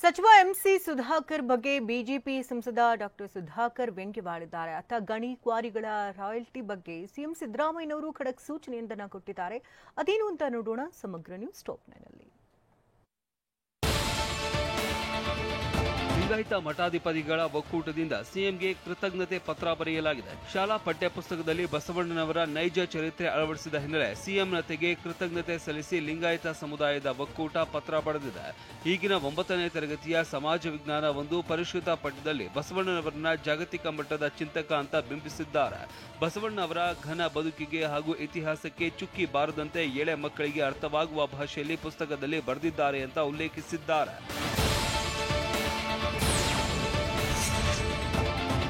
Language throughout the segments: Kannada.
ಸಚಿವ ಎಂಸಿ ಸುಧಾಕರ್ ಬಗ್ಗೆ ಬಿಜೆಪಿ ಸಂಸದ ಡಾಕ್ಟರ್ ಸುಧಾಕರ್ ವ್ಯಂಗ್ಯವಾಡಿದ್ದಾರೆ. ಅತ್ತ ಗಣಿ ಕ್ವಾರಿಗಳ ರಾಯಲ್ಟಿ ಬಗ್ಗೆ ಸಿಎಂ ಸಿದ್ದರಾಮಯ್ಯನವರು ಖಡಕ್ ಸೂಚನೆಯೊಂದನ್ನು ಕೊಟ್ಟಿದ್ದಾರೆ. ಅದೇನು ಅಂತ ನೋಡೋಣ ಸಮಗ್ರ ನ್ಯೂಸ್ ಟಾಪ್ 9ನಲ್ಲಿ. ಲಿಂಗಾಯತ ಮಠಾಧಿಪತಿಗಳ ಒಕ್ಕೂಟದಿಂದ ಸಿಎಂಗೆ ಕೃತಜ್ಞತೆ ಪತ್ರ ಬರೆಯಲಾಗಿದೆ. ಶಾಲಾ ಪಠ್ಯಪುಸ್ತಕದಲ್ಲಿ ಬಸವಣ್ಣನವರ ನೈಜ ಚರಿತ್ರೆ ಅಳವಡಿಸಿದ ಹಿನ್ನೆಲೆ ಸಿಎಂನತೆಗೆ ಕೃತಜ್ಞತೆ ಸಲ್ಲಿಸಿ ಲಿಂಗಾಯತ ಸಮುದಾಯದ ಒಕ್ಕೂಟ ಪತ್ರ ಬರೆದಿದೆ. ಈಗಿನ 9ನೇ ತರಗತಿಯ ಸಮಾಜ ವಿಜ್ಞಾನ ಒಂದು ಪರಿಷ್ಕೃತ ಪಠ್ಯದಲ್ಲಿ ಬಸವಣ್ಣನವರನ್ನ ಜಾಗತಿಕ ಮಟ್ಟದ ಚಿಂತಕ ಅಂತ ಬಿಂಬಿಸಿದ್ದಾರೆ. ಬಸವಣ್ಣ ಅವರ ಘನ ಬದುಕಿಗೆ ಹಾಗೂ ಇತಿಹಾಸಕ್ಕೆ ಚುಕ್ಕಿ ಬಾರದಂತೆ ಎಳೆ ಮಕ್ಕಳಿಗೆ ಅರ್ಥವಾಗುವ ಭಾಷೆಯಲ್ಲಿ ಪುಸ್ತಕದಲ್ಲಿ ಬರೆದಿದ್ದಾರೆ ಅಂತ ಉಲ್ಲೇಖಿಸಿದ್ದಾರೆ.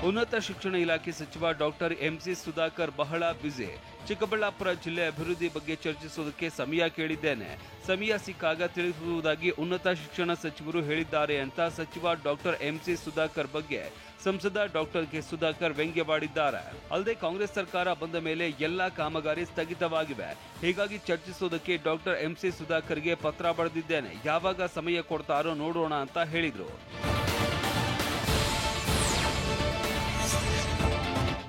ಉನ್ನತ ಶಿಕ್ಷಣ ಇಲಾಖೆ ಸಚಿವ ಡಾಕ್ಟರ್ ಎಂಸಿ ಸುಧಾಕರ್ ಬಹಳ ಬ್ಯುಸಿ. ಚಿಕ್ಕಬಳ್ಳಾಪುರ ಜಿಲ್ಲೆ ಅಭಿವೃದ್ಧಿ ಬಗ್ಗೆ ಚರ್ಚಿಸುವುದಕ್ಕೆ ಸಮಯ ಕೇಳಿದ್ದೇನೆ. ಸಮಯ ಸಿಕ್ಕಾಗ ತಿಳಿಸುವುದಾಗಿ ಉನ್ನತ ಶಿಕ್ಷಣ ಸಚಿವರು ಹೇಳಿದ್ದಾರೆ ಅಂತ ಸಚಿವ ಡಾಕ್ಟರ್ ಎಂಸಿ ಸುಧಾಕರ್ ಬಗ್ಗೆ ಸಂಸದ ಡಾಕ್ಟರ್ ಕೆ ಸುಧಾಕರ್ ವ್ಯಂಗ್ಯವಾಡಿದ್ದಾರೆ. ಅಲ್ಲದೆ ಕಾಂಗ್ರೆಸ್ ಸರ್ಕಾರ ಬಂದ ಮೇಲೆ ಎಲ್ಲಾ ಕಾಮಗಾರಿ ಸ್ಥಗಿತವಾಗಿವೆ. ಹೀಗಾಗಿ ಚರ್ಚಿಸುವುದಕ್ಕೆ ಡಾಕ್ಟರ್ ಎಂಸಿ ಸುಧಾಕರ್ಗೆ ಪತ್ರ ಬರೆದಿದ್ದೇನೆ. ಯಾವಾಗ ಸಮಯ ಕೊಡ್ತಾರೋ ನೋಡೋಣ ಅಂತ ಹೇಳಿದ್ರು.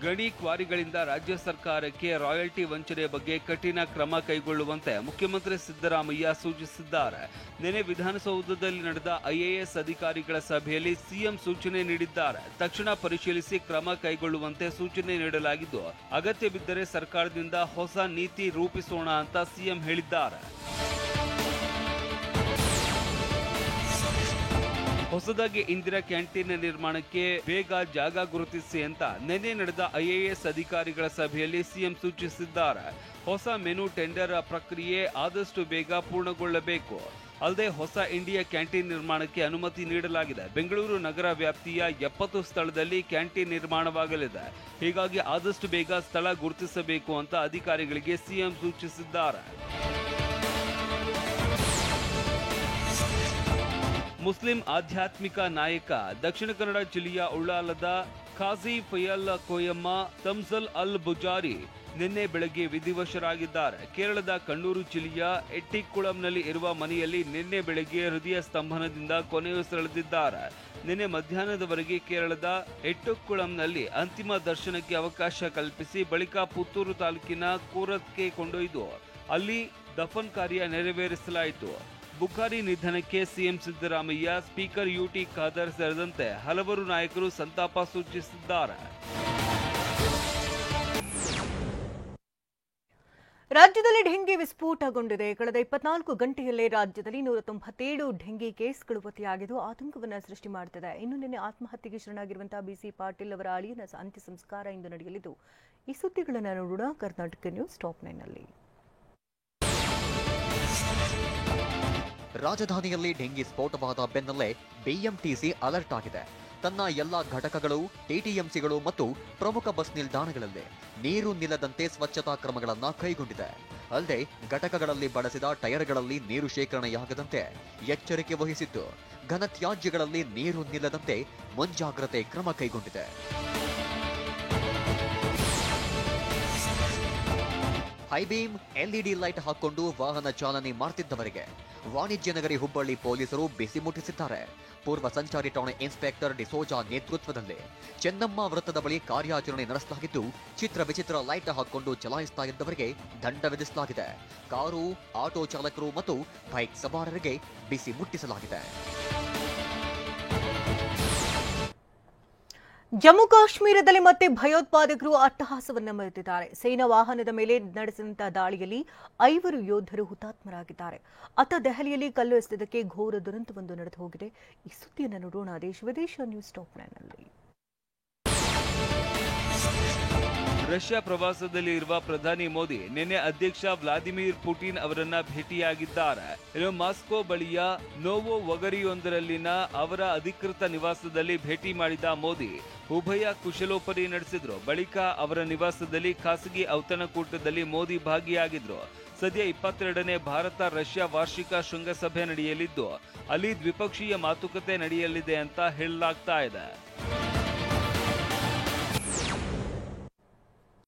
ಗಣಿ ಕ್ವಾರಿಗಳಿಂದ ರಾಜ್ಯ ಸರ್ಕಾರಕ್ಕೆ ರಾಯಲ್ಟಿ ವಂಚನೆ ಬಗ್ಗೆ ಕಠಿಣ ಕ್ರಮ ಕೈಗೊಳ್ಳುವಂತೆ ಮುಖ್ಯಮಂತ್ರಿ ಸಿದ್ದರಾಮಯ್ಯ ಸೂಚಿಸಿದ್ದಾರೆ. ನಿನ್ನೆ ವಿಧಾನಸೌಧದಲ್ಲಿ ನಡೆದ ಐಎಎಸ್ ಅಧಿಕಾರಿಗಳ ಸಭೆಯಲ್ಲಿ ಸಿಎಂ ಸೂಚನೆ ನೀಡಿದ್ದಾರೆ. ತಕ್ಷಣ ಪರಿಶೀಲಿಸಿ ಕ್ರಮ ಕೈಗೊಳ್ಳುವಂತೆ ಸೂಚನೆ ನೀಡಲಾಗಿದ್ದು, ಅಗತ್ಯ ಬಿದ್ದರೆ ಸರ್ಕಾರದಿಂದ ಹೊಸ ನೀತಿ ರೂಪಿಸೋಣ ಅಂತ ಸಿಎಂ ಹೇಳಿದ್ದಾರೆ. ಹೊಸದಾಗಿ ಇಂದಿರಾ ಕ್ಯಾಂಟೀನ್ ನಿರ್ಮಾಣಕ್ಕೆ ಬೇಗ ಜಾಗ ಗುರುತಿಸಿ ಅಂತ ನಿನ್ನೆ ನಡೆದ ಐಎಎಸ್ ಅಧಿಕಾರಿಗಳ ಸಭೆಯಲ್ಲಿ ಸಿಎಂ ಸೂಚಿಸಿದ್ದಾರೆ. ಹೊಸ ಮೆನು ಟೆಂಡರ್ ಪ್ರಕ್ರಿಯೆ ಆದಷ್ಟು ಬೇಗ ಪೂರ್ಣಗೊಳ್ಳಬೇಕು. ಅಲ್ಲದೆ ಹೊಸ ಇಂಡಿಯಾ ಕ್ಯಾಂಟೀನ್ ನಿರ್ಮಾಣಕ್ಕೆ ಅನುಮತಿ ನೀಡಲಾಗಿದೆ. ಬೆಂಗಳೂರು ನಗರ ವ್ಯಾಪ್ತಿಯ 70 ಸ್ಥಳದಲ್ಲಿ ಕ್ಯಾಂಟೀನ್ ನಿರ್ಮಾಣವಾಗಲಿದೆ. ಹೀಗಾಗಿ ಆದಷ್ಟು ಬೇಗ ಸ್ಥಳ ಗುರುತಿಸಬೇಕು ಅಂತ ಅಧಿಕಾರಿಗಳಿಗೆ ಸಿಎಂ ಸೂಚಿಸಿದ್ದಾರೆ. ಮುಸ್ಲಿಂ ಆಧ್ಯಾತ್ಮಿಕ ನಾಯಕ ದಕ್ಷಿಣ ಕನ್ನಡ ಜಿಲ್ಲೆಯ ಉಳ್ಳಾಲದ ಖಾಜಿ ಫಯಲ್ ಕೋಯಮ್ಮ ತಮ್ಸಲ್ ಅಲ್ ಬುಜಾರಿ ನಿನ್ನೆ ಬೆಳಗ್ಗೆ ವಿಧಿವಶರಾಗಿದ್ದಾರೆ. ಕೇರಳದ ಕಣ್ಣೂರು ಜಿಲ್ಲೆಯ ಎಟ್ಟಿಕುಳಂನಲ್ಲಿ ಇರುವ ಮನೆಯಲ್ಲಿ ನಿನ್ನೆ ಬೆಳಗ್ಗೆ ಹೃದಯ ಸ್ತಂಭನದಿಂದ ಕೊನೆಯುಸಿರೆಳೆದಿದ್ದಾರೆ. ನಿನ್ನೆ ಮಧ್ಯಾಹ್ನದವರೆಗೆ ಕೇರಳದ ಎಟ್ಟುಕುಳಂನಲ್ಲಿ ಅಂತಿಮ ದರ್ಶನಕ್ಕೆ ಅವಕಾಶ ಕಲ್ಪಿಸಿ ಬಳಿಕ ಪುತ್ತೂರು ತಾಲೂಕಿನ ಕೂರತ್ಗೆ ಕೊಂಡೊಯ್ದು ಅಲ್ಲಿ ದಫನ್ ಕಾರ್ಯ ನೆರವೇರಿಸಲಾಯಿತು. ಬುಖಾರಿ ನಿಧನಕ್ಕೆ CM Siddaramaiah, speaker UT Khader ಸೇರಿದಂತೆ ಹಲವರು ನಾಯಕರು ಸಂತಾಪ ಸೂಚಿಸಿದ್ದಾರೆ. ರಾಜ್ಯದಲ್ಲಿ ಡೆಂಗಿ ವಿಸ್ಫೋಟಗೊಂಡಿದೆ. ಕಳೆದ 24 ಗಂಟೆಯಲ್ಲೇ ರಾಜ್ಯದಲ್ಲಿ 197 ಡೆಂಗಿ ಕೇಸ್ಗಳು ಪತ್ತೆಯಾಗಿದ್ದು ಆತಂಕವನ್ನು ಸೃಷ್ಟಿ ಮಾಡುತ್ತಿದೆ. ಇನ್ನು ನಿನ್ನೆ ಆತ್ಮಹತ್ಯೆಗೆ ಶರಣಾಗಿರುವಂತಹ ಬಿಸಿ ಪಾಟೀಲ್ ಅವರ ಅಳಿಯನ ಅಂತ್ಯ ಸಂಸ್ಕಾರ ಇಂದು ನಡೆಯಲಿದ್ದು. ಈ ಸುದ್ದಿಗಳನ್ನು ನೋಡೋಣ ಕರ್ನಾಟಕ ನ್ಯೂಸ್ ಟಾಪ್ 9ನಲ್ಲಿ. ರಾಜಧಾನಿಯಲ್ಲಿ ಡೆಂಗಿ ಸ್ಫೋಟವಾದ ಬೆನ್ನಲ್ಲೇ ಬಿಎಂಟಿಸಿ ಅಲರ್ಟ್ ಆಗಿದೆ. ತನ್ನ ಎಲ್ಲಾ ಘಟಕಗಳು, ಟಿಟಿಎಂಸಿಗಳು ಮತ್ತು ಪ್ರಮುಖ ಬಸ್ ನಿಲ್ದಾಣಗಳಲ್ಲಿ ನೀರು ನಿಲ್ಲದಂತೆ ಸ್ವಚ್ಛತಾ ಕ್ರಮಗಳನ್ನು ಕೈಗೊಂಡಿದೆ. ಅಲ್ಲದೆ ಘಟಕಗಳಲ್ಲಿ ಬಳಸಿದ ಟೈರ್ಗಳಲ್ಲಿ ನೀರು ಶೇಖರಣೆಯಾಗದಂತೆ ಎಚ್ಚರಿಕೆ ವಹಿಸಿದ್ದು, ಘನತ್ಯಾಜ್ಯಗಳಲ್ಲಿ ನೀರು ನಿಲ್ಲದಂತೆ ಮುಂಜಾಗ್ರತೆ ಕ್ರಮ ಕೈಗೊಂಡಿದೆ. ಹೈಬೀಮ್ ಎಲ್ಇಡಿ ಲೈಟ್ ಹಾಕೊಂಡು ವಾಹನ ಚಾಲನೆ ಮಾಡ್ತಿದ್ದವರಿಗೆ ವಾಣಿಜ್ಯ ನಗರಿ ಹುಬ್ಬಳ್ಳಿ ಪೊಲೀಸರು ಬಿಸಿ ಮುಟ್ಟಿಸಿದ್ದಾರೆ. ಪೂರ್ವ ಸಂಚಾರಿ ಠಾಣೆ ಇನ್ಸ್ಪೆಕ್ಟರ್ ಡಿಸೋಜಾ ನೇತೃತ್ವದಲ್ಲಿ ಚೆನ್ನಮ್ಮ ವೃತ್ತದ ಬಳಿ ಕಾರ್ಯಾಚರಣೆ ನಡೆಸಲಾಗಿದ್ದು, ಚಿತ್ರ ವಿಚಿತ್ರ ಲೈಟ್ ಹಾಕೊಂಡು ಚಲಾಯಿಸ್ತಾ ಇದ್ದವರಿಗೆ ದಂಡ ವಿಧಿಸಲಾಗಿದೆ. ಕಾರು, ಆಟೋ ಚಾಲಕರು ಮತ್ತು ಬೈಕ್ ಸವಾರರಿಗೆ ಬಿಸಿ ಮುಟ್ಟಿಸಲಾಗಿದೆ. ಜಮ್ಮು ಕಾಶ್ಮೀರದಲ್ಲಿ ಮತ್ತೆ ಭಯೋತ್ಪಾದಕರು ಅಟ್ಟಹಾಸವನ್ನ ಮೆರೆದಿದ್ದಾರೆ. ಸೇನಾ ವಾಹನದ ಮೇಲೆ ನಡೆಸಿದಂತಹ ದಾಳಿಯಲ್ಲಿ 5 ಯೋಧರು ಹುತಾತ್ಮರಾಗಿದ್ದಾರೆ. ಅತ್ತ ದೆಹಲಿಯಲ್ಲಿ ಕಲ್ಲು ಎಸೆದಕ್ಕೆ ಘೋರ ದುರಂತವೊಂದು ನಡೆದು ಹೋಗಿದೆ. ಈ ಸುದ್ದಿಯನ್ನು ನೋಡೋಣ ದೇಶ ವಿದೇಶ ನ್ಯೂಸ್ ಟಾಪ್ 9ನಲ್ಲಿ. ರಷ್ಯಾ ಪ್ರವಾಸದಲ್ಲಿ ಇರುವ ಪ್ರಧಾನಿ ಮೋದಿ ನಿನ್ನೆ ಅಧ್ಯಕ್ಷ ವ್ಲಾದಿಮಿರ್ ಪುಟಿನ್ ಅವರನ್ನ ಭೇಟಿಯಾಗಿದ್ದಾರೆ. ಇನ್ನು ಮಾಸ್ಕೋ ಬಳಿಯ ನೋವೋ ವಗರಿಯೊಂದರಲ್ಲಿನ ಅವರ ಅಧಿಕೃತ ನಿವಾಸದಲ್ಲಿ ಭೇಟಿ ಮಾಡಿದ ಮೋದಿ ಉಭಯ ಕುಶಲೋಪರಿ ನಡೆಸಿದ್ರು. ಬಳಿಕ ಅವರ ನಿವಾಸದಲ್ಲಿ ಖಾಸಗಿ ಔತಣಕೂಟದಲ್ಲಿ ಮೋದಿ ಭಾಗಿಯಾಗಿದ್ರು. ಸದ್ಯ 22ನೇ ಭಾರತ ರಷ್ಯಾ ವಾರ್ಷಿಕ ಶೃಂಗಸಭೆ ನಡೆಯಲಿದ್ದು, ಅಲ್ಲಿ ದ್ವಿಪಕ್ಷೀಯ ಮಾತುಕತೆ ನಡೆಯಲಿದೆ ಅಂತ ಹೇಳಲಾಗ್ತಾ ಇದೆ.